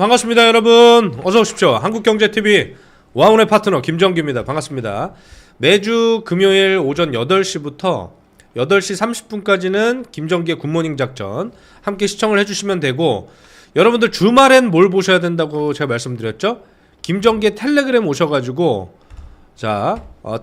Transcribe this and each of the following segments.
반갑습니다 여러분, 어서 오십시오. 한국경제TV 와운의 파트너 김정기입니다. 반갑습니다. 매주 금요일 오전 8시부터 8시 30분까지는 김정기의 굿모닝 작전 함께 시청을 해주시면 되고, 여러분들 주말엔 뭘 보셔야 된다고 제가 말씀드렸죠? 김정기의 텔레그램 오셔가지고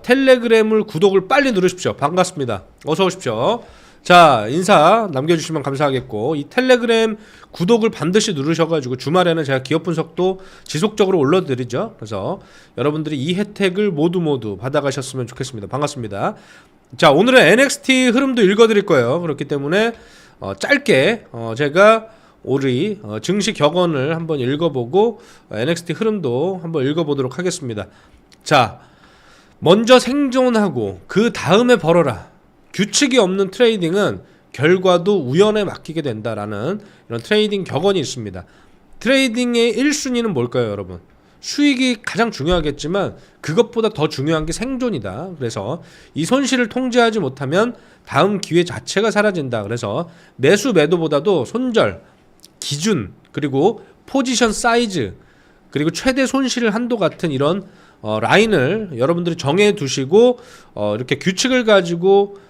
텔레그램을 구독을 빨리 누르십시오. 반갑습니다. 어서 오십시오. 자, 인사 남겨주시면 감사하겠고, 이 텔레그램 구독을 반드시 누르셔가지고 주말에는 제가 기업 분석도 지속적으로 올려드리죠. 그래서 여러분들이 이 혜택을 모두 받아가셨으면 좋겠습니다. 반갑습니다. 자, 오늘은 NXT 흐름도 읽어드릴 거예요. 그렇기 때문에 짧게 제가 우리 증시 격언을 한번 읽어보고 NXT 흐름도 한번 읽어보도록 하겠습니다. 자, 먼저 생존하고 그 다음에 벌어라. 규칙이 없는 트레이딩은 결과도 우연에 맡기게 된다라는 이런 트레이딩 격언이 있습니다. 트레이딩의 1순위는 뭘까요, 여러분? 수익이 가장 중요하겠지만 그것보다 더 중요한 게 생존이다. 그래서 이 손실을 통제하지 못하면 다음 기회 자체가 사라진다. 그래서 매수 매도보다도 손절, 기준, 그리고 포지션 사이즈, 그리고 최대 손실 한도 같은 이런 라인을 여러분들이 정해 두시고 이렇게 규칙을 가지고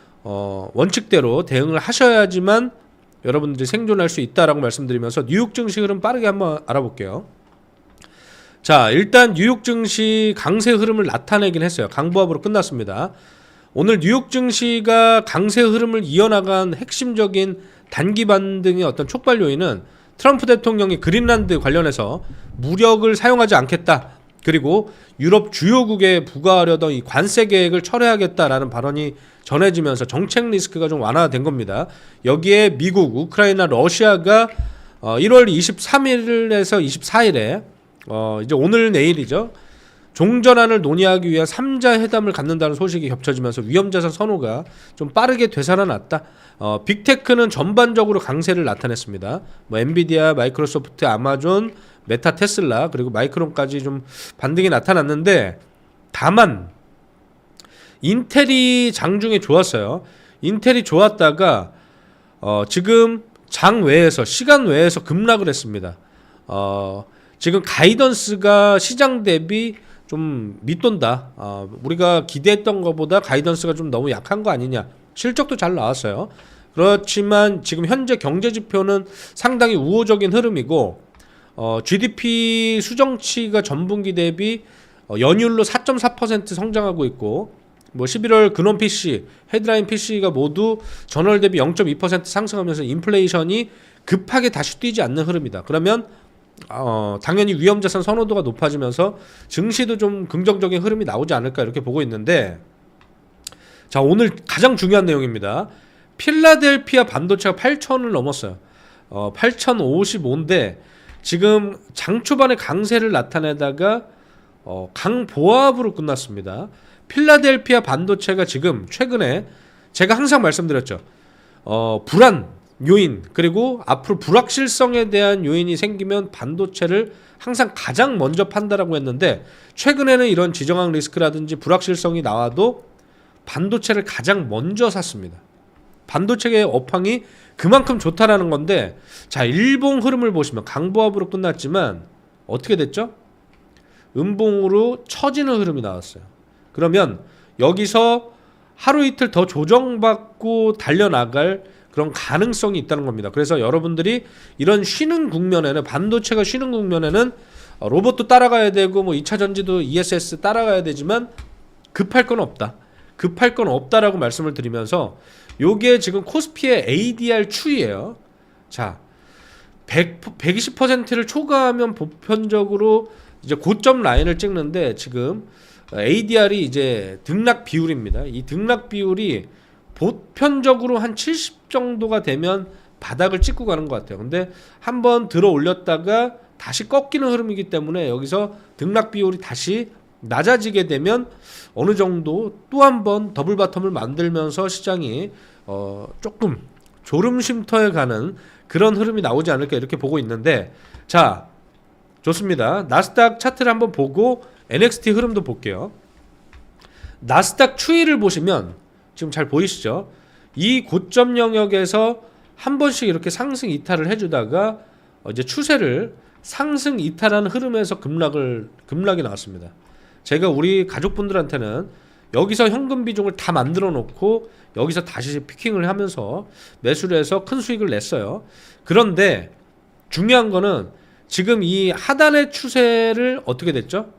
원칙대로 대응을 하셔야지만 여러분들이 생존할 수 있다라고 말씀드리면서 뉴욕 증시 흐름 빠르게 한번 알아볼게요. 자, 일단 뉴욕 증시 강세 흐름을 나타내긴 했어요. 강보합으로 끝났습니다. 오늘 뉴욕 증시가 강세 흐름을 이어나간 핵심적인 단기 반등의 어떤 촉발 요인은 트럼프 대통령이 그린란드 관련해서 무력을 사용하지 않겠다, 그리고 유럽 주요국에 부과하려던 이 관세 계획을 철회하겠다라는 발언이 전해지면서 정책 리스크가 좀 완화된 겁니다. 여기에 미국, 우크라이나, 러시아가 1월 23일에서 24일에 이제 오늘 내일이죠. 종전안을 논의하기 위한 3자 회담을 갖는다는 소식이 겹쳐지면서 위험자산 선호가 좀 빠르게 되살아났다. 빅테크는 전반적으로 강세를 나타냈습니다. 엔비디아, 마이크로소프트, 아마존, 메타, 테슬라, 그리고 마이크론까지 좀 반등이 나타났는데, 다만 인텔이 장중에 좋았어요. 인텔이 좋았다가 지금 장 외에서, 시간 외에서 급락을 했습니다. 지금 가이던스가 시장 대비 좀 밑돈다. 우리가 기대했던 것보다 가이던스가 좀 너무 약한 거 아니냐. 실적도 잘 나왔어요. 그렇지만 지금 현재 경제 지표는 상당히 우호적인 흐름이고, GDP 수정치가 전분기 대비 연율로 4.4% 성장하고 있고, 11월 근원 PC, 헤드라인 PC가 모두 전월 대비 0.2% 상승하면서 인플레이션이 급하게 다시 뛰지 않는 흐름이다. 그러면 당연히 위험자산 선호도가 높아지면서 증시도 좀 긍정적인 흐름이 나오지 않을까, 이렇게 보고 있는데, 자, 오늘 가장 중요한 내용입니다. 필라델피아 반도체가 8,000을 넘었어요. 8,055인데 지금 장 초반에 강세를 나타내다가 강보합으로 끝났습니다. 필라델피아 반도체가 지금 최근에 제가 항상 말씀드렸죠. 불안 요인, 그리고 앞으로 불확실성에 대한 요인이 생기면 반도체를 항상 가장 먼저 판다라고 했는데, 최근에는 이런 지정학 리스크라든지 불확실성이 나와도 반도체를 가장 먼저 샀습니다. 반도체의 업황이 그만큼 좋다라는 건데, 자, 일봉 흐름을 보시면 강보합으로 끝났지만 어떻게 됐죠? 음봉으로 처지는 흐름이 나왔어요. 그러면 여기서 하루 이틀 더 조정받고 달려나갈 그런 가능성이 있다는 겁니다. 그래서 여러분들이 이런 쉬는 국면에는, 반도체가 쉬는 국면에는 로봇도 따라가야 되고 2차 전지도 ESS 따라가야 되지만 급할 건 없다. 급할 건 없다라고 말씀을 드리면서, 요게 지금 코스피의 ADR 추이예요. 자, 120%를 초과하면 보편적으로 이제 고점 라인을 찍는데, 지금 ADR이 이제 등락 비율입니다. 이 등락 비율이 보편적으로 한 70 정도가 되면 바닥을 찍고 가는 것 같아요. 근데 한번 들어 올렸다가 다시 꺾이는 흐름이기 때문에 여기서 등락 비율이 다시 낮아지게 되면 어느 정도 또 한 번 더블 바텀을 만들면서 시장이 조금 졸음 쉼터에 가는 그런 흐름이 나오지 않을까, 이렇게 보고 있는데, 자, 좋습니다. 나스닥 차트를 한번 보고 NXT 흐름도 볼게요. 나스닥 추이를 보시면 지금 잘 보이시죠? 이 고점 영역에서 한 번씩 이렇게 상승 이탈을 해주다가 이제 추세를 상승 이탈한 흐름에서 급락이 나왔습니다. 제가 우리 가족분들한테는 여기서 현금 비중을 다 만들어 놓고 여기서 다시 피킹을 하면서 매수를 해서 큰 수익을 냈어요. 그런데 중요한 거는 지금 이 하단의 추세를 어떻게 됐죠?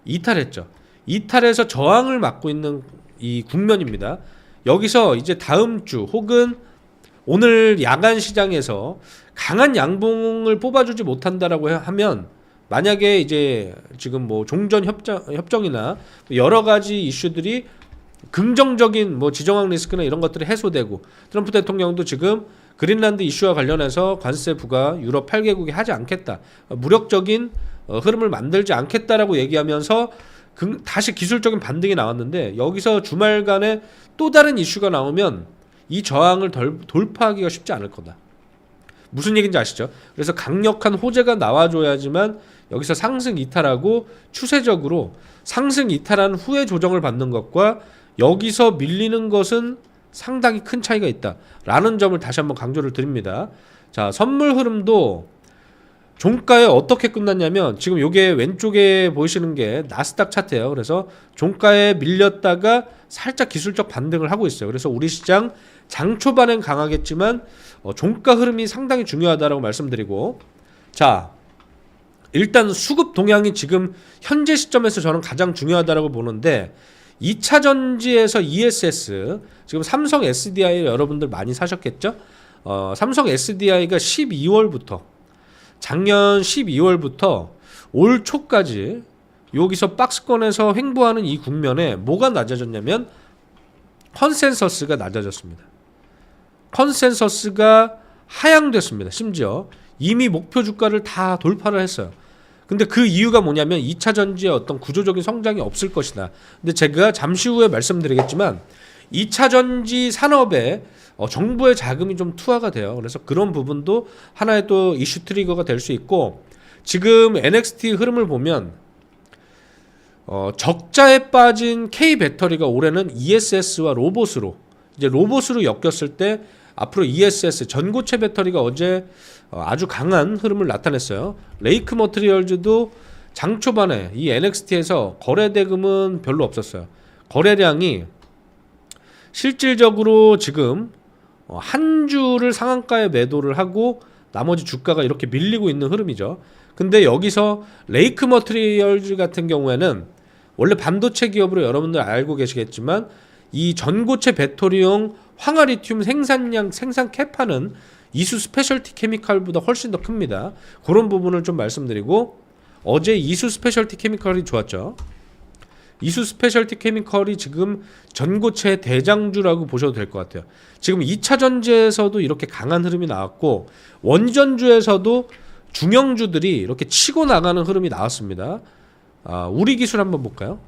이탈했죠. 이탈해서 저항을 맞고 있는 이 국면입니다. 여기서 이제 다음 주 혹은 오늘 야간 시장에서 강한 양봉을 뽑아주지 못한다라고 하면 만약에 이제 지금 뭐 종전 협정이나 여러 가지 이슈들이 긍정적인 뭐 지정학 리스크나 이런 것들이 해소되고 트럼프 대통령도 지금 그린란드 이슈와 관련해서 관세 부과 유럽 8개국이 하지 않겠다. 무력적인 흐름을 만들지 않겠다라고 얘기하면서 다시 기술적인 반등이 나왔는데 여기서 주말간에 또 다른 이슈가 나오면 이 저항을 돌파하기가 쉽지 않을 거다. 무슨 얘기인지 아시죠? 그래서 강력한 호재가 나와줘야지만 여기서 상승 이탈하고 추세적으로 상승 이탈한 후에 조정을 받는 것과 여기서 밀리는 것은 상당히 큰 차이가 있다라는 점을 다시 한번 강조를 드립니다. 자, 선물 흐름도 종가에 어떻게 끝났냐면 지금 요게 왼쪽에 보이시는 게 나스닥 차트예요. 그래서 종가에 밀렸다가 살짝 기술적 반등을 하고 있어요. 그래서 우리 시장 장 초반엔 강하겠지만 종가 흐름이 상당히 중요하다라고 말씀드리고, 자, 일단 수급 동향이 지금 현재 시점에서 저는 가장 중요하다라고 보는데 2차 전지에서 ESS, 지금 삼성 SDI 여러분들 많이 사셨겠죠? 삼성 SDI가 12월부터 작년 12월부터 올 초까지 여기서 박스권에서 횡보하는 이 국면에 뭐가 낮아졌냐면 컨센서스가 낮아졌습니다. 컨센서스가 하향됐습니다. 심지어 이미 목표 주가를 다 돌파를 했어요. 근데 그 이유가 뭐냐면 2차 전지의 어떤 구조적인 성장이 없을 것이다. 근데 제가 잠시 후에 말씀드리겠지만 2차 전지 산업에 정부의 자금이 좀 투하가 돼요. 그래서 그런 부분도 하나의 또 이슈 트리거가 될 수 있고, 지금 NXT 흐름을 보면 적자에 빠진 K 배터리가 올해는 ESS와 로봇으로 엮였을 때 앞으로 ESS 전고체 배터리가 어제 아주 강한 흐름을 나타냈어요. 레이크 머티리얼즈도 장 초반에 이 NXT에서 거래 대금은 별로 없었어요. 거래량이 실질적으로 지금 한 주를 상한가에 매도를 하고 나머지 주가가 이렇게 밀리고 있는 흐름이죠. 근데 여기서 레이크 머티리얼즈 같은 경우에는 원래 반도체 기업으로 여러분들 알고 계시겠지만 이 전고체 배터리용 황화리튬 생산 캐파는 이수 스페셜티 케미칼보다 훨씬 더 큽니다. 그런 부분을 좀 말씀드리고, 어제 이수 스페셜티 케미칼이 좋았죠. 이수 스페셜티 케미칼이 지금 전고체 대장주라고 보셔도 될 것 같아요. 지금 2차 전지에서도 이렇게 강한 흐름이 나왔고 원전주에서도 중형주들이 이렇게 치고 나가는 흐름이 나왔습니다. 우리 기술 한번 볼까요?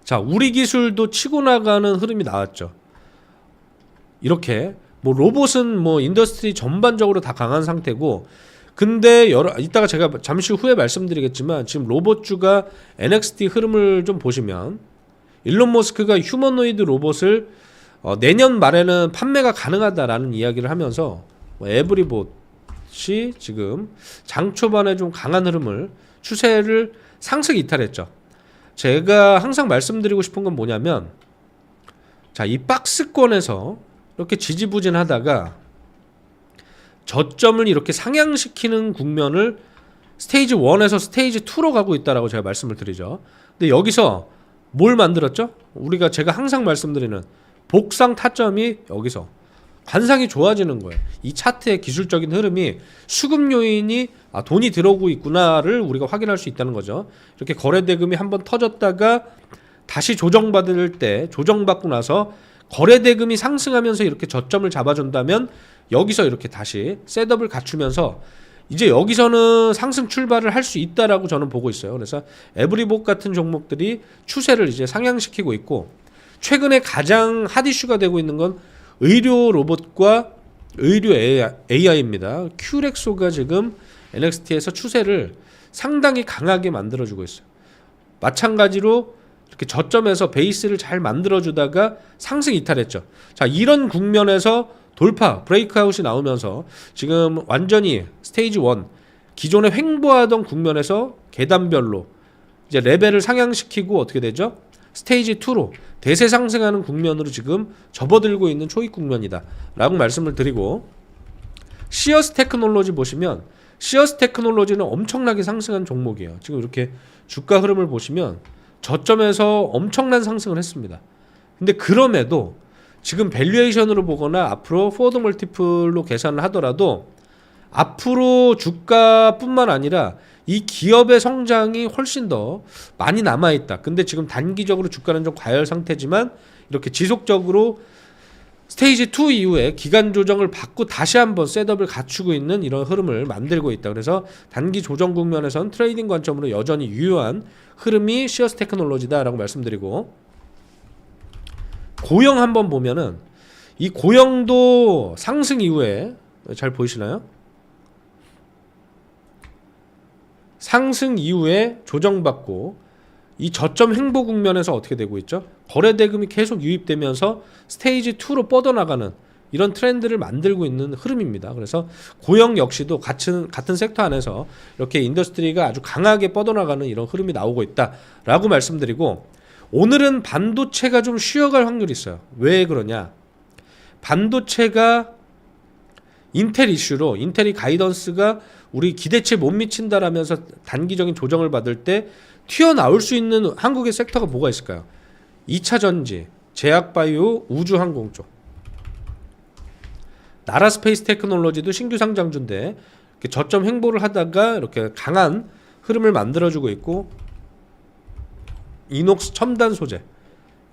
자, 우리 기술도 치고 나가는 흐름이 나왔죠. 이렇게 뭐 로봇은 뭐 인더스트리 전반적으로 다 강한 상태고, 근데 이따가 제가 잠시 후에 말씀드리겠지만 지금 로봇주가 NXT 흐름을 좀 보시면 일론 머스크가 휴머노이드 로봇을 내년 말에는 판매가 가능하다라는 이야기를 하면서 에브리봇이 지금 장 초반에 좀 강한 흐름을 추세를 상승 이탈했죠. 제가 항상 말씀드리고 싶은 건 뭐냐면, 자, 이 박스권에서 이렇게 지지부진하다가 저점을 이렇게 상향시키는 국면을 스테이지 1에서 스테이지 2로 가고 있다라고 제가 말씀을 드리죠. 근데 여기서 뭘 만들었죠? 제가 항상 말씀드리는 복상 타점이 여기서 관상이 좋아지는 거예요. 이 차트의 기술적인 흐름이 수급 요인이 돈이 들어오고 있구나를 우리가 확인할 수 있다는 거죠. 이렇게 거래 대금이 한번 터졌다가 다시 조정받을 때, 조정받고 나서 거래 대금이 상승하면서 이렇게 저점을 잡아준다면 여기서 이렇게 다시 셋업을 갖추면서 이제 여기서는 상승 출발을 할 수 있다라고 저는 보고 있어요. 그래서 에브리봇 같은 종목들이 추세를 이제 상향시키고 있고, 최근에 가장 핫 이슈가 되고 있는 건 의료 로봇과 의료 AI입니다. 큐렉소가 지금 NXT에서 추세를 상당히 강하게 만들어주고 있어요. 마찬가지로 이렇게 저점에서 베이스를 잘 만들어주다가 상승 이탈했죠. 자, 이런 국면에서 돌파, 브레이크아웃이 나오면서 지금 완전히 스테이지 1 기존에 횡보하던 국면에서 계단별로 이제 레벨을 상향시키고 어떻게 되죠? 스테이지 2로 대세 상승하는 국면으로 지금 접어들고 있는 초입 국면이다 라고 말씀을 드리고, 시어스 테크놀로지 보시면 시어스 테크놀로지는 엄청나게 상승한 종목이에요. 지금 이렇게 주가 흐름을 보시면 저점에서 엄청난 상승을 했습니다. 근데 그럼에도 지금 밸류에이션으로 보거나 앞으로 포워드 멀티플로 계산을 하더라도 앞으로 주가뿐만 아니라 이 기업의 성장이 훨씬 더 많이 남아있다. 근데 지금 단기적으로 주가는 좀 과열 상태지만 이렇게 지속적으로 스테이지 2 이후에 기간 조정을 받고 다시 한번 셋업을 갖추고 있는 이런 흐름을 만들고 있다. 그래서 단기 조정 국면에선 트레이딩 관점으로 여전히 유효한 흐름이 시어스 테크놀로지다라고 말씀드리고, 고영 한번 보면은 이 고영도 상승 이후에 잘 보이시나요? 상승 이후에 조정받고 이 저점 횡보 국면에서 어떻게 되고 있죠? 거래 대금이 계속 유입되면서 스테이지 2로 뻗어나가는 이런 트렌드를 만들고 있는 흐름입니다. 그래서 고영 역시도 같은 섹터 안에서 이렇게 인더스트리가 아주 강하게 뻗어나가는 이런 흐름이 나오고 있다라고 말씀드리고, 오늘은 반도체가 좀 쉬어갈 확률이 있어요. 왜 그러냐? 반도체가 인텔 이슈로 인텔이 가이던스가 우리 기대치에 못 미친다라면서 단기적인 조정을 받을 때 튀어나올 수 있는 한국의 섹터가 뭐가 있을까요? 2차 전지, 제약바이오, 우주항공 쪽. 나라 스페이스 테크놀로지도 신규 상장주인데 저점 횡보를 하다가 이렇게 강한 흐름을 만들어주고 있고, 이녹스 첨단 소재,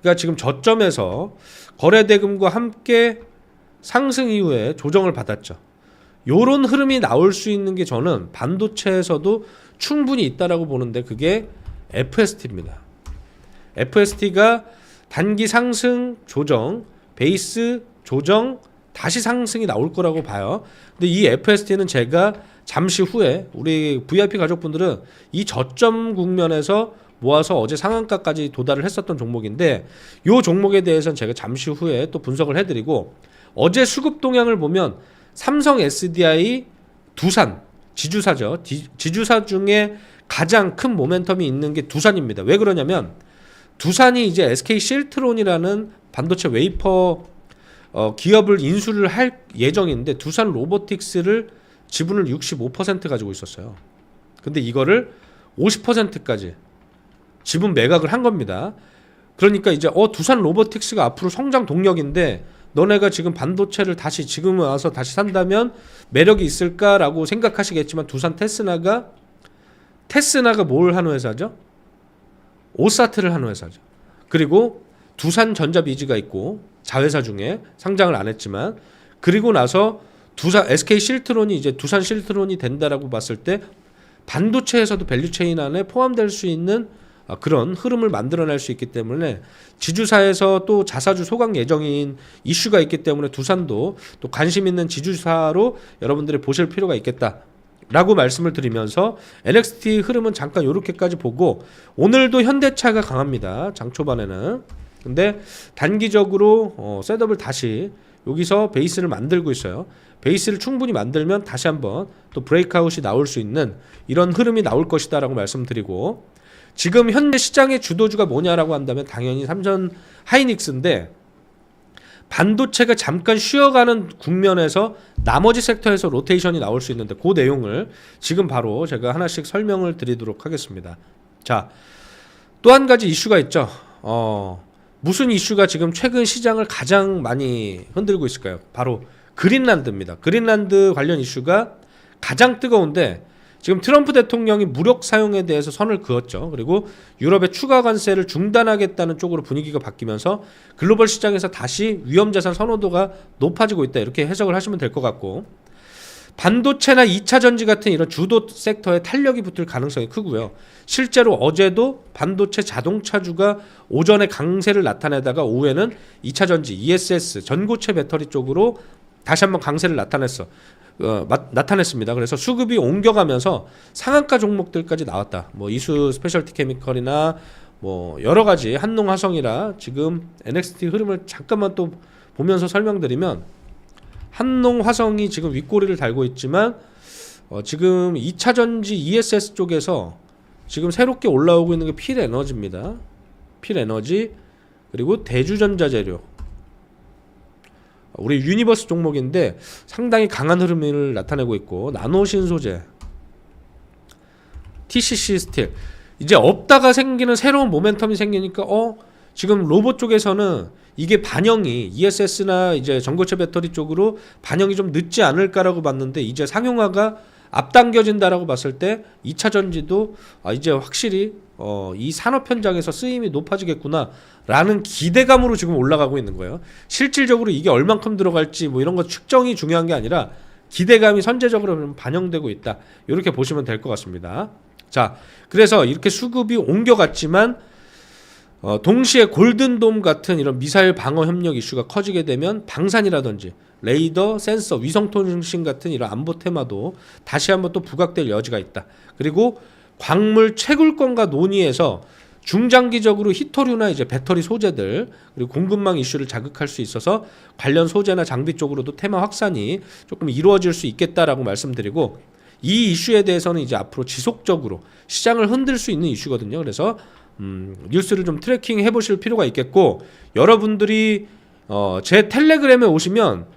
그러니까 지금 저점에서 거래 대금과 함께 상승 이후에 조정을 받았죠. 요런 흐름이 나올 수 있는 게 저는 반도체에서도 충분히 있다라고 보는데, 그게 FST입니다. FST가 단기 상승 조정, 베이스 조정, 다시 상승이 나올 거라고 봐요. 근데 이 FST는 제가 잠시 후에 우리 VIP 가족분들은 이 저점 국면에서 모아서 어제 상한가까지 도달을 했었던 종목인데, 이 종목에 대해서는 제가 잠시 후에 또 분석을 해드리고, 어제 수급 동향을 보면 삼성 SDI, 두산, 지주사죠. 지주사 중에 가장 큰 모멘텀이 있는 게 두산입니다. 왜 그러냐면 두산이 이제 SK 실트론이라는 반도체 웨이퍼 기업을 인수를 할 예정인데, 두산 로보틱스를 지분을 65% 가지고 있었어요. 근데 이거를 50%까지 지분 매각을 한 겁니다. 그러니까 이제 두산 로보틱스가 앞으로 성장 동력인데 너네가 지금 반도체를 다시 지금 와서 다시 산다면 매력이 있을까라고 생각하시겠지만, 두산 테스나가 뭘 하는 회사죠? 오사트를 하는 회사죠. 그리고 두산 전자비즈가 있고 자회사 중에 상장을 안 했지만, 그리고 나서 두산 SK 실트론이 이제 두산 실트론이 된다라고 봤을 때 반도체에서도 밸류체인 안에 포함될 수 있는 그런 흐름을 만들어낼 수 있기 때문에, 지주사에서 또 자사주 소강 예정인 이슈가 있기 때문에 두산도 또 관심 있는 지주사로 여러분들이 보실 필요가 있겠다라고 말씀을 드리면서, NXT 흐름은 잠깐 이렇게까지 보고, 오늘도 현대차가 강합니다. 장 초반에는. 근데 단기적으로 셋업을 다시 여기서 베이스를 만들고 있어요. 베이스를 충분히 만들면 다시 한번 또 브레이크아웃이 나올 수 있는 이런 흐름이 나올 것이다 라고 말씀드리고, 지금 현재 시장의 주도주가 뭐냐라고 한다면 당연히 삼성 하이닉스인데, 반도체가 잠깐 쉬어가는 국면에서 나머지 섹터에서 로테이션이 나올 수 있는데, 그 내용을 지금 바로 제가 하나씩 설명을 드리도록 하겠습니다. 자, 또 한 가지 이슈가 있죠. 무슨 이슈가 지금 최근 시장을 가장 많이 흔들고 있을까요? 바로 그린란드입니다. 그린란드 관련 이슈가 가장 뜨거운데, 지금 트럼프 대통령이 무력 사용에 대해서 선을 그었죠. 그리고 유럽의 추가 관세를 중단하겠다는 쪽으로 분위기가 바뀌면서 글로벌 시장에서 다시 위험자산 선호도가 높아지고 있다, 이렇게 해석을 하시면 될 것 같고, 반도체나 2차 전지 같은 이런 주도 섹터에 탄력이 붙을 가능성이 크고요. 실제로 어제도 반도체 자동차주가 오전에 강세를 나타내다가 오후에는 2차 전지, ESS, 전고체 배터리 쪽으로 다시 한번 강세를 나타냈습니다. 그래서 수급이 옮겨가면서 상한가 종목들까지 나왔다. 뭐 이수 스페셜티 케미컬이나 뭐 여러 가지 한농, 화성이라, 지금 NXT 흐름을 잠깐만 또 보면서 설명드리면, 한농, 화성이 지금 윗꼬리를 달고 있지만 지금 2차 전지 ESS 쪽에서 지금 새롭게 올라오고 있는 게 필에너지입니다. 필에너지 그리고 대주전자재료. 우리 유니버스 종목인데 상당히 강한 흐름을 나타내고 있고 나노신소재, TCC 스틸. 이제 없다가 생기는 새로운 모멘텀이 생기니까 지금 로봇 쪽에서는 이게 반영이 ESS나 이제 전고체 배터리 쪽으로 반영이 좀 늦지 않을까라고 봤는데 이제 상용화가 앞당겨진다라고 봤을 때 2차 전지도 이제 확실히 이 산업 현장에서 쓰임이 높아지겠구나라는 기대감으로 지금 올라가고 있는 거예요. 실질적으로 이게 얼만큼 들어갈지 뭐 이런 거 측정이 중요한 게 아니라 기대감이 선제적으로 반영되고 있다. 이렇게 보시면 될 것 같습니다. 자, 그래서 이렇게 수급이 옮겨갔지만 동시에 골든돔 같은 이런 미사일 방어 협력 이슈가 커지게 되면 방산이라든지 레이더, 센서, 위성통신 같은 이런 안보 테마도 다시 한번 또 부각될 여지가 있다. 그리고 광물 채굴권과 논의에서 중장기적으로 히토류나 이제 배터리 소재들 그리고 공급망 이슈를 자극할 수 있어서 관련 소재나 장비 쪽으로도 테마 확산이 조금 이루어질 수 있겠다라고 말씀드리고 이 이슈에 대해서는 이제 앞으로 지속적으로 시장을 흔들 수 있는 이슈거든요. 그래서 뉴스를 좀 트래킹 해보실 필요가 있겠고 여러분들이 제 텔레그램에 오시면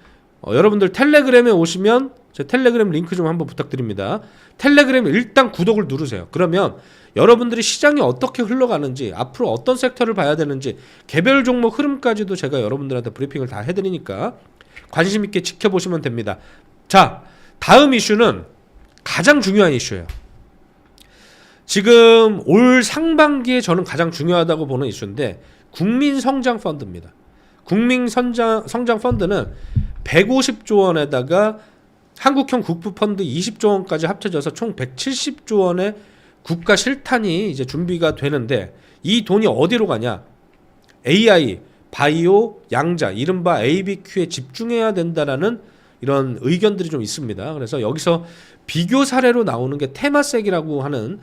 여러분들 텔레그램에 오시면 제 텔레그램 링크 좀 한번 부탁드립니다. 텔레그램 일단 구독을 누르세요. 그러면 여러분들이 시장이 어떻게 흘러가는지 앞으로 어떤 섹터를 봐야 되는지 개별 종목 흐름까지도 제가 여러분들한테 브리핑을 다 해드리니까 관심 있게 지켜보시면 됩니다. 자, 다음 이슈는 가장 중요한 이슈예요. 지금 올 상반기에 저는 가장 중요하다고 보는 이슈인데 국민성장펀드입니다. 국민성장펀드는 150조 원에다가 한국형 국부펀드 20조 원까지 합쳐져서 총 170조 원의 국가 실탄이 이제 준비가 되는데 이 돈이 어디로 가냐? AI, 바이오, 양자, 이른바 ABQ에 집중해야 된다라는 이런 의견들이 좀 있습니다. 그래서 여기서 비교 사례로 나오는 게 테마섹이라고 하는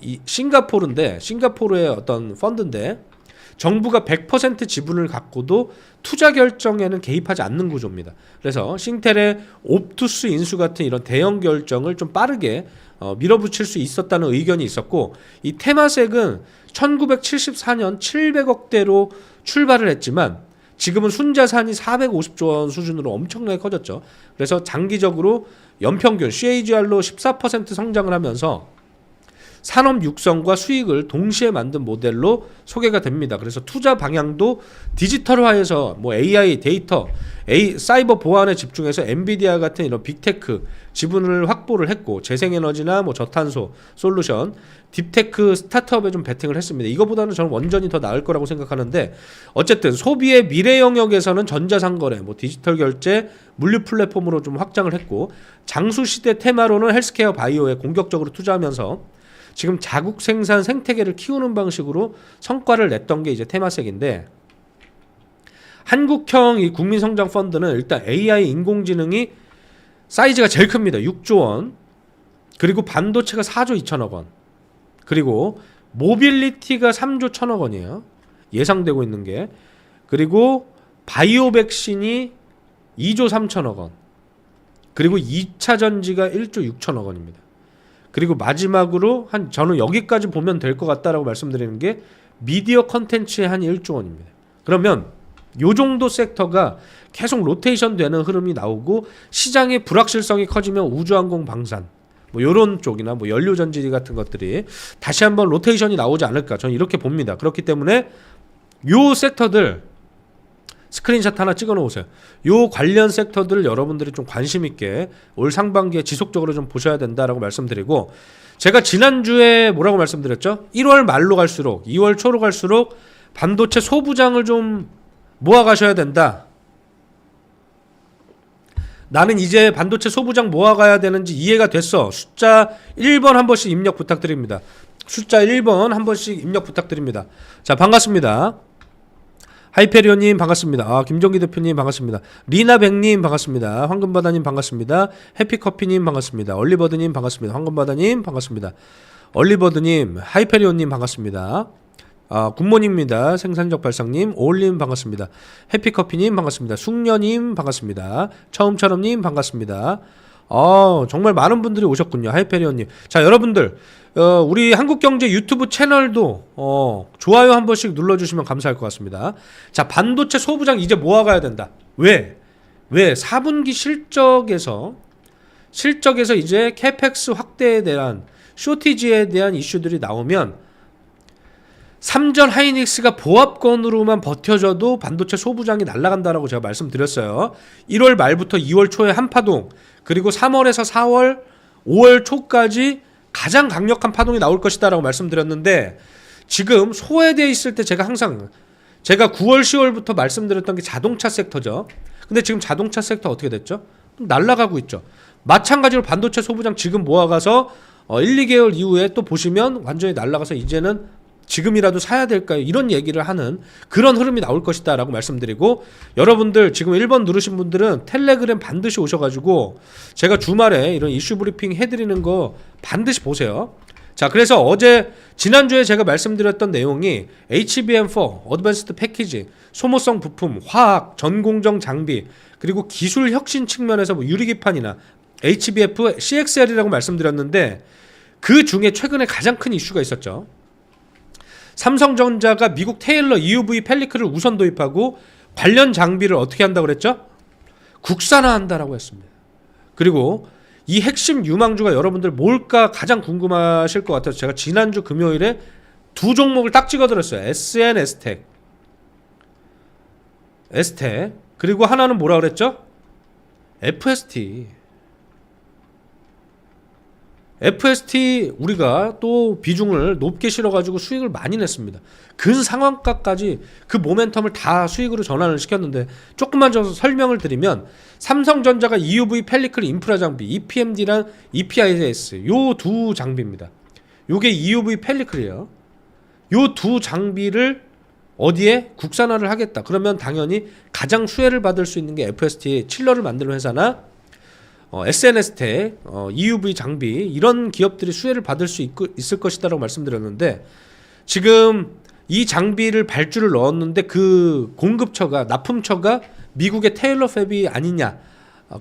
이 싱가포르인데 싱가포르의 어떤 펀드인데 정부가 100% 지분을 갖고도 투자 결정에는 개입하지 않는 구조입니다. 그래서 싱텔의 옵투스 인수 같은 이런 대형 결정을 좀 빠르게 밀어붙일 수 있었다는 의견이 있었고 이 테마섹은 1974년 700억대로 출발을 했지만 지금은 순자산이 450조 원 수준으로 엄청나게 커졌죠. 그래서 장기적으로 연평균 CAGR로 14% 성장을 하면서 산업 육성과 수익을 동시에 만든 모델로 소개가 됩니다. 그래서 투자 방향도 디지털화해서 뭐 AI, 데이터, 사이버 보안에 집중해서 엔비디아 같은 이런 빅테크 지분을 확보를 했고 재생에너지나 뭐 저탄소 솔루션, 딥테크 스타트업에 좀 베팅을 했습니다. 이거보다는 저는 원전이 더 나을 거라고 생각하는데 어쨌든 소비의 미래 영역에서는 전자상거래, 뭐 디지털 결제, 물류 플랫폼으로 좀 확장을 했고 장수시대 테마로는 헬스케어 바이오에 공격적으로 투자하면서 지금 자국 생산 생태계를 키우는 방식으로 성과를 냈던 게 이제 테마섹인데 한국형 이 국민성장펀드는 일단 AI 인공지능이 사이즈가 제일 큽니다. 6조 원. 그리고 반도체가 4조 2천억 원. 그리고 모빌리티가 3조 1천억 원이에요. 예상되고 있는 게. 그리고 바이오 백신이 2조 3천억 원. 그리고 2차 전지가 1조 6천억 원입니다. 그리고 마지막으로 저는 여기까지 보면 될 것 같다라고 말씀드리는 게 미디어 컨텐츠의 한 1조 원입니다. 그러면 요 정도 섹터가 계속 로테이션 되는 흐름이 나오고 시장의 불확실성이 커지면 우주항공 방산 뭐 요런 쪽이나 뭐 연료전지 같은 것들이 다시 한번 로테이션이 나오지 않을까 저는 이렇게 봅니다. 그렇기 때문에 요 섹터들 스크린샷 하나 찍어 놓으세요. 요 관련 섹터들 여러분들이 좀 관심 있게 올 상반기에 지속적으로 좀 보셔야 된다라고 말씀드리고 제가 지난주에 뭐라고 말씀드렸죠? 1월 말로 갈수록 2월 초로 갈수록 반도체 소부장을 좀 모아 가셔야 된다. 나는 이제 반도체 소부장 모아 가야 되는지 이해가 됐어. 숫자 1번 한 번씩 입력 부탁드립니다. 숫자 1번 한 번씩 입력 부탁드립니다. 자, 반갑습니다. 하이페리오님 반갑습니다. 김정기 대표님 반갑습니다. 리나백님 반갑습니다. 황금바다님 반갑습니다. 해피커피님 반갑습니다. 얼리버드님 반갑습니다. 황금바다님 반갑습니다. 얼리버드님, 하이페리오님 반갑습니다. 굿모닝입니다. 생산적 발상님, 오올님 반갑습니다. 해피커피님 반갑습니다. 숙녀님 반갑습니다. 처음처럼님 반갑습니다. 정말 많은 분들이 오셨군요. 하이페리온님. 자, 여러분들, 우리 한국경제 유튜브 채널도 좋아요 한 번씩 눌러주시면 감사할 것 같습니다. 자, 반도체 소부장 이제 모아가야 된다. 왜? 4분기 실적에서 이제 캐펙스 확대에 대한 쇼티지에 대한 이슈들이 나오면 삼전 하이닉스가 보합권으로만 버텨줘도 반도체 소부장이 날아간다라고 제가 말씀드렸어요. 1월 말부터 2월 초에 한파동, 그리고 3월에서 4월, 5월 초까지 가장 강력한 파동이 나올 것이다라고 말씀드렸는데, 지금 소외되어 있을 때 제가 9월, 10월부터 말씀드렸던 게 자동차 섹터죠. 근데 지금 자동차 섹터 어떻게 됐죠? 날아가고 있죠. 마찬가지로 반도체 소부장 지금 모아가서 1, 2개월 이후에 또 보시면 완전히 날아가서 이제는 지금이라도 사야 될까요? 이런 얘기를 하는 그런 흐름이 나올 것이다 라고 말씀드리고, 여러분들 지금 1번 누르신 분들은 텔레그램 반드시 오셔가지고 제가 주말에 이런 이슈 브리핑 해드리는 거 반드시 보세요. 자, 그래서 지난주에 제가 말씀드렸던 내용이 HBM4, 어드밴스드 패키지, 소모성 부품, 화학, 전공정 장비, 그리고 기술 혁신 측면에서 뭐 유리기판이나 HBF, CXL이라고 말씀드렸는데, 그 중에 최근에 가장 큰 이슈가 있었죠. 삼성전자가 미국 테일러 EUV 펠리클을 우선 도입하고 관련 장비를 어떻게 한다고 그랬죠? 국산화한다라고 했습니다. 그리고 이 핵심 유망주가 여러분들 뭘까 가장 궁금하실 것 같아서 제가 지난주 금요일에 두 종목을 딱 찍어드렸어요. SN, 에스텍, 그리고 하나는 뭐라 그랬죠? FST 우리가 또 비중을 높게 실어가지고 수익을 많이 냈습니다. 근상한가까지 그 모멘텀을 다 수익으로 전환을 시켰는데, 조금만 더 설명을 드리면 삼성전자가 EUV 펠리클 인프라 장비 EPMD랑 EPIS 요 두 장비입니다. 요게 EUV 펠리클이에요. 요 두 장비를 어디에 국산화를 하겠다. 그러면 당연히 가장 수혜를 받을 수 있는 게 FST 칠러를 만드는 회사나 SNS텍, EUV 장비 이런 기업들이 수혜를 받을 수 있을 것이다라고 말씀드렸는데, 지금 이 장비를 발주를 넣었는데 그 공급처가 납품처가 미국의 테일러 팹이 아니냐,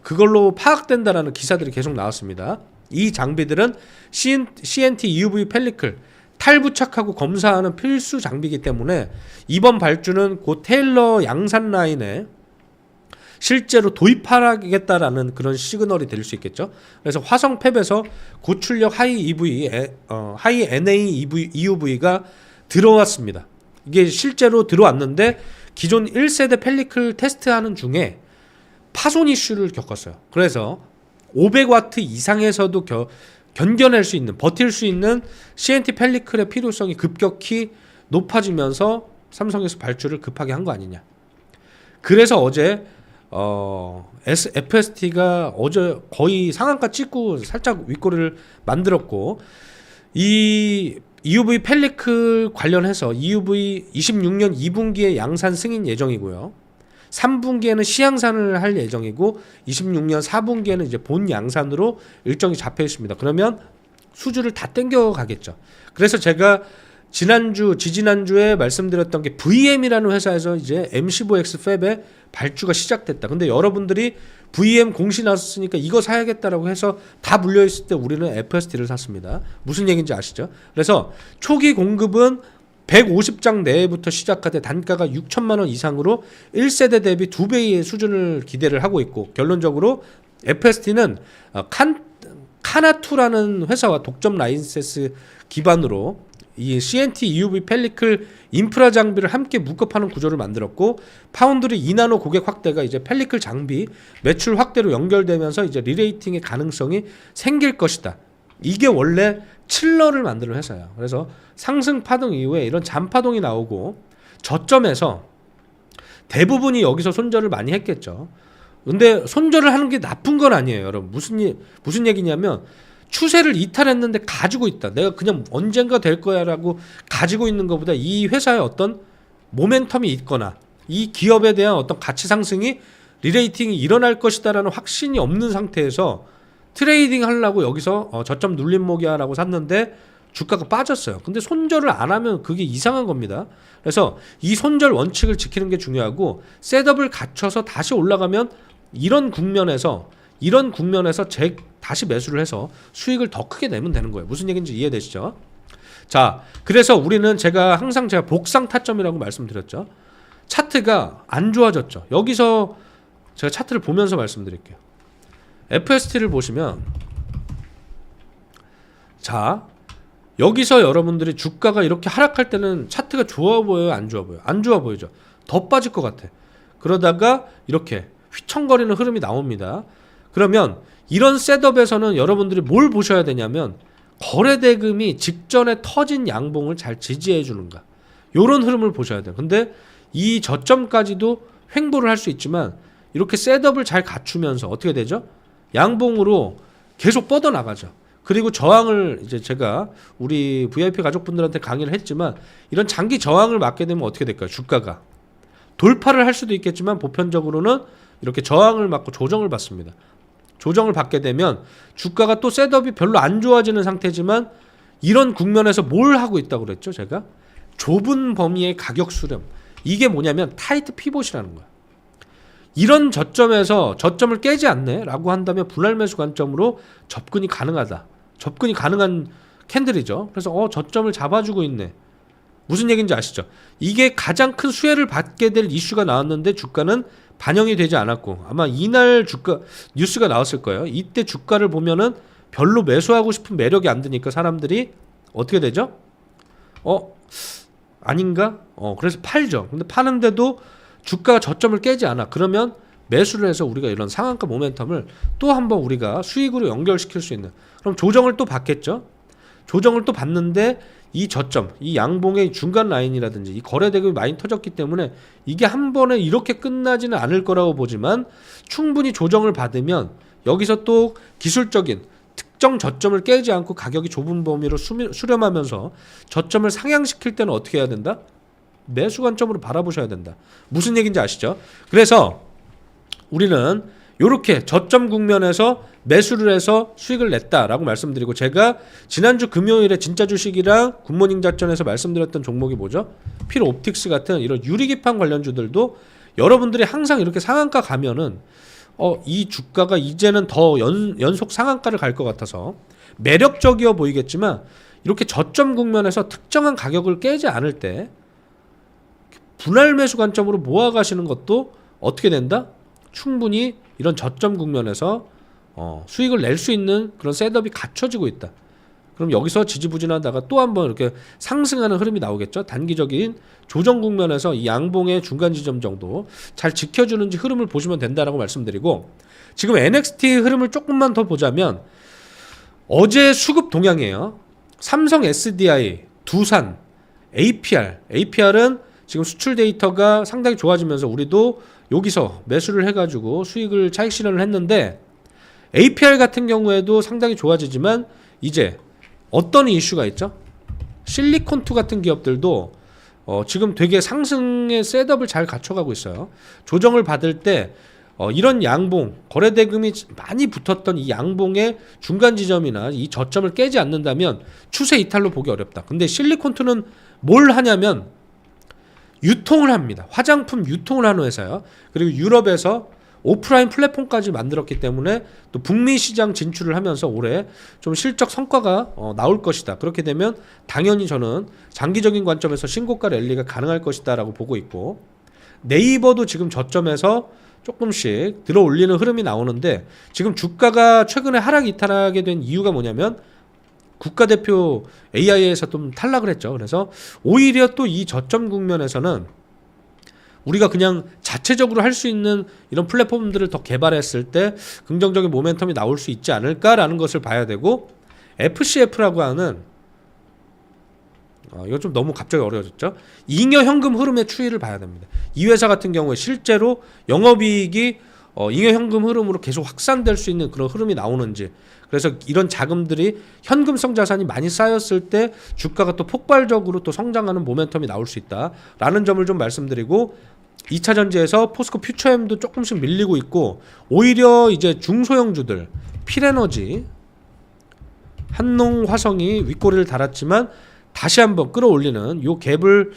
그걸로 파악된다라는 기사들이 계속 나왔습니다. 이 장비들은 CNT EUV 펠리클 탈부착하고 검사하는 필수 장비이기 때문에 이번 발주는 곧 테일러 양산 라인에 실제로 도입하겠다라는 그런 시그널이 될 수 있겠죠. 그래서 화성 팹에서 고출력 하이 NA EUV가 들어왔습니다. 이게 실제로 들어왔는데 기존 1세대 펠리클 테스트하는 중에 파손 이슈를 겪었어요. 그래서 500W 이상에서도 견뎌낼 수 있는, 버틸 수 있는 CNT 펠리클의 필요성이 급격히 높아지면서 삼성에서 발주를 급하게 한 거 아니냐. 그래서 어제 FST가 어제 거의 상한가 찍고 살짝 윗꼬리를 만들었고, 이 EUV 펠리클 관련해서 EUV 26년 2분기에 양산 승인 예정이고요. 3분기에는 시양산을 할 예정이고 26년 4분기에는 이제 본 양산으로 일정이 잡혀 있습니다. 그러면 수주를 다 땡겨 가겠죠. 그래서 제가 지지난주에 말씀드렸던 게 VM이라는 회사에서 이제 M15X 팹의 발주가 시작됐다. 근데 여러분들이 VM 공시 나왔으니까 이거 사야겠다라고 해서 다 물려있을 때 우리는 FST를 샀습니다. 무슨 얘기인지 아시죠? 그래서 초기 공급은 150장 내부터 시작하되 단가가 6천만 원 이상으로 1세대 대비 2배의 수준을 기대를 하고 있고, 결론적으로 FST는 카나투라는 회사와 독점 라이센스 기반으로 이 CNT EUV 펠리클 인프라 장비를 함께 묶어파는 구조를 만들었고, 파운드리 2나노 고객 확대가 이제 펠리클 장비 매출 확대로 연결되면서 이제 리레이팅의 가능성이 생길 것이다. 이게 원래 칠러를 만드는 회사예요. 그래서 상승 파동 이후에 이런 잔파동이 나오고 저점에서 대부분이 여기서 손절을 많이 했겠죠. 근데 손절을 하는 게 나쁜 건 아니에요, 여러분. 무슨 얘기냐면 추세를 이탈했는데 가지고 있다. 내가 그냥 언젠가 될 거야라고 가지고 있는 것보다 이 회사의 어떤 모멘텀이 있거나 이 기업에 대한 어떤 가치 상승이 리레이팅이 일어날 것이다라는 확신이 없는 상태에서 트레이딩 하려고 여기서 저점 눌림목이야라고 샀는데 주가가 빠졌어요. 근데 손절을 안 하면 그게 이상한 겁니다. 그래서 이 손절 원칙을 지키는 게 중요하고 셋업을 갖춰서 다시 올라가면 이런 국면에서 다시 매수를 해서 수익을 더 크게 내면 되는 거예요. 무슨 얘기인지 이해되시죠? 자, 그래서 우리는 제가 복상 타점이라고 말씀드렸죠. 차트가 안 좋아졌죠. 여기서 제가 차트를 보면서 말씀드릴게요. FST를 보시면, 자, 여기서 여러분들이 주가가 이렇게 하락할 때는 차트가 좋아 보여요, 안 좋아 보여요? 안 좋아 보이죠. 더 빠질 것 같아. 그러다가 이렇게 휘청거리는 흐름이 나옵니다. 그러면 이런 셋업에서는 여러분들이 뭘 보셔야 되냐면 거래대금이 직전에 터진 양봉을 잘 지지해 주는가, 요런 흐름을 보셔야 돼요. 근데 이 저점까지도 횡보를 할 수 있지만 이렇게 셋업을 잘 갖추면서 어떻게 되죠? 양봉으로 계속 뻗어나가죠. 그리고 저항을 이제 제가 우리 VIP 가족분들한테 강의를 했지만 이런 장기 저항을 맞게 되면 어떻게 될까요? 주가가 돌파를 할 수도 있겠지만 보편적으로는 이렇게 저항을 맞고 조정을 받습니다. 조정을 받게 되면 주가가 또 셋업이 별로 안 좋아지는 상태지만 이런 국면에서 뭘 하고 있다고 그랬죠? 제가 좁은 범위의 가격 수렴, 이게 뭐냐면 타이트 피봇이라는 거야. 이런 저점에서 저점을 깨지 않네 라고 한다면 분할 매수 관점으로 접근이 가능하다. 접근이 가능한 캔들이죠. 그래서 저점을 잡아주고 있네. 무슨 얘기인지 아시죠? 이게 가장 큰 수혜를 받게 될 이슈가 나왔는데 주가는 반영이 되지 않았고, 아마 이날 주가 뉴스가 나왔을 거예요. 이때 주가를 보면은 별로 매수하고 싶은 매력이 안 드니까 사람들이 어떻게 되죠? 아닌가? 그래서 팔죠. 근데 파는데도 주가가 저점을 깨지 않아. 그러면 매수를 해서 우리가 이런 상한가 모멘텀을 또 한번 우리가 수익으로 연결시킬 수 있는, 그럼 조정을 또 받겠죠. 조정을 또 받는데 이 저점, 이 양봉의 중간 라인이라든지 이 거래대금이 많이 터졌기 때문에 이게 한 번에 이렇게 끝나지는 않을 거라고 보지만 충분히 조정을 받으면 여기서 또 기술적인 특정 저점을 깨지 않고 가격이 좁은 범위로 수렴하면서 저점을 상향시킬 때는 어떻게 해야 된다? 매수 관점으로 바라보셔야 된다. 무슨 얘기인지 아시죠? 그래서 우리는 이렇게 저점 국면에서 매수를 해서 수익을 냈다라고 말씀드리고, 제가 지난주 금요일에 진짜 주식이랑 굿모닝 작전에서 말씀드렸던 종목이 뭐죠? 필옵틱스 같은 이런 유리기판 관련주들도 여러분들이 항상 이렇게 상한가 가면은 이 주가가 이제는 더 연속 상한가를 갈 것 같아서 매력적이어 보이겠지만 이렇게 저점 국면에서 특정한 가격을 깨지 않을 때 분할 매수 관점으로 모아가시는 것도 어떻게 된다? 충분히 이런 저점 국면에서 수익을 낼 수 있는 그런 셋업이 갖춰지고 있다. 그럼 여기서 지지부진하다가 또 한번 이렇게 상승하는 흐름이 나오겠죠. 단기적인 조정 국면에서 이 양봉의 중간 지점 정도 잘 지켜주는지 흐름을 보시면 된다라고 말씀드리고, 지금 NXT 흐름을 조금만 더 보자면 어제 수급 동향이에요. 삼성 SDI, 두산, APR은 지금 수출 데이터가 상당히 좋아지면서 우리도 여기서 매수를 해가지고 수익을 차익 실현을 했는데, APR 같은 경우에도 상당히 좋아지지만 이제 어떤 이슈가 있죠? 실리콘2 같은 기업들도 지금 되게 상승의 셋업을 잘 갖춰가고 있어요. 조정을 받을 때 이런 양봉, 거래대금이 많이 붙었던 이 양봉의 중간 지점이나 이 저점을 깨지 않는다면 추세 이탈로 보기 어렵다. 근데 실리콘2는 뭘 하냐면 유통을 합니다. 화장품 유통을 하는 회사예요. 그리고 유럽에서 오프라인 플랫폼까지 만들었기 때문에 또 북미 시장 진출을 하면서 올해 좀 실적 성과가 나올 것이다. 그렇게 되면 당연히 저는 장기적인 관점에서 신고가 랠리가 가능할 것이다 라고 보고 있고, 네이버도 지금 저점에서 조금씩 들어 올리는 흐름이 나오는데, 지금 주가가 최근에 하락 이탈하게 된 이유가 뭐냐면 국가대표 AI에서 좀 탈락을 했죠. 그래서 오히려 또 이 저점 국면에서는 우리가 그냥 자체적으로 할 수 있는 이런 플랫폼들을 더 개발했을 때 긍정적인 모멘텀이 나올 수 있지 않을까라는 것을 봐야 되고, FCF라고 하는 이거 좀 너무 갑자기 어려워졌죠. 잉여 현금 흐름의 추이를 봐야 됩니다. 이 회사 같은 경우에 실제로 영업이익이 잉여 현금 흐름으로 계속 확산될 수 있는 그런 흐름이 나오는지, 그래서 이런 자금들이 현금성 자산이 많이 쌓였을 때 주가가 또 폭발적으로 또 성장하는 모멘텀이 나올 수 있다라는 점을 좀 말씀드리고, 2차 전지에서 포스코 퓨처엠도 조금씩 밀리고 있고, 오히려 이제 중소형주들 필에너지 한농 화성이 윗꼬리를 달았지만 다시 한번 끌어올리는 요 갭을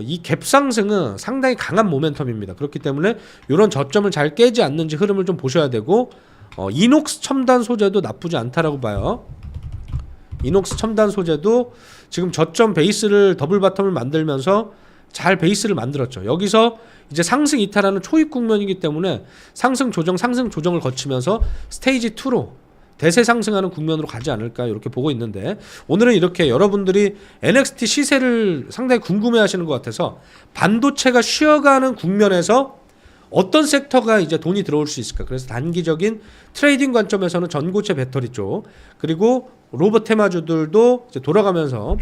이 갭 상승은 상당히 강한 모멘텀입니다. 그렇기 때문에 이런 저점을 잘 깨지 않는지 흐름을 좀 보셔야 되고 이녹스 첨단 소재도 나쁘지 않다라고 봐요. 이녹스 첨단 소재도 지금 저점 베이스를 더블 바텀을 만들면서 잘 베이스를 만들었죠. 여기서 이제 상승 이탈하는 초입 국면이기 때문에 상승 조정을 거치면서 스테이지 2로 대세 상승하는 국면으로 가지 않을까 이렇게 보고 있는데, 오늘은 이렇게 여러분들이 NXT 시세를 상당히 궁금해하시는 것 같아서 반도체가 쉬어가는 국면에서 어떤 섹터가 이제 돈이 들어올 수 있을까, 그래서 단기적인 트레이딩 관점에서는 전고체 배터리 쪽, 그리고 로봇 테마주들도 이제 돌아가면서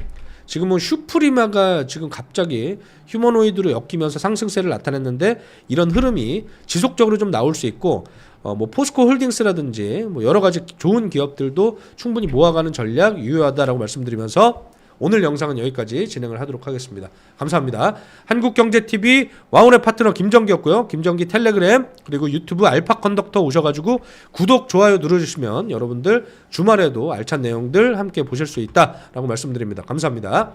지금은 슈프리마가 지금 갑자기 휴머노이드로 엮이면서 상승세를 나타냈는데, 이런 흐름이 지속적으로 좀 나올 수 있고, 뭐 포스코 홀딩스라든지 뭐 여러 가지 좋은 기업들도 충분히 모아가는 전략 유효하다라고 말씀드리면서 오늘 영상은 여기까지 진행을 하도록 하겠습니다. 감사합니다. 한국경제TV 와운의 파트너 김정기였고요. 김정기 텔레그램 그리고 유튜브 알파 컨덕터 오셔가지고 구독, 좋아요 눌러주시면 여러분들 주말에도 알찬 내용들 함께 보실 수 있다라고 말씀드립니다. 감사합니다.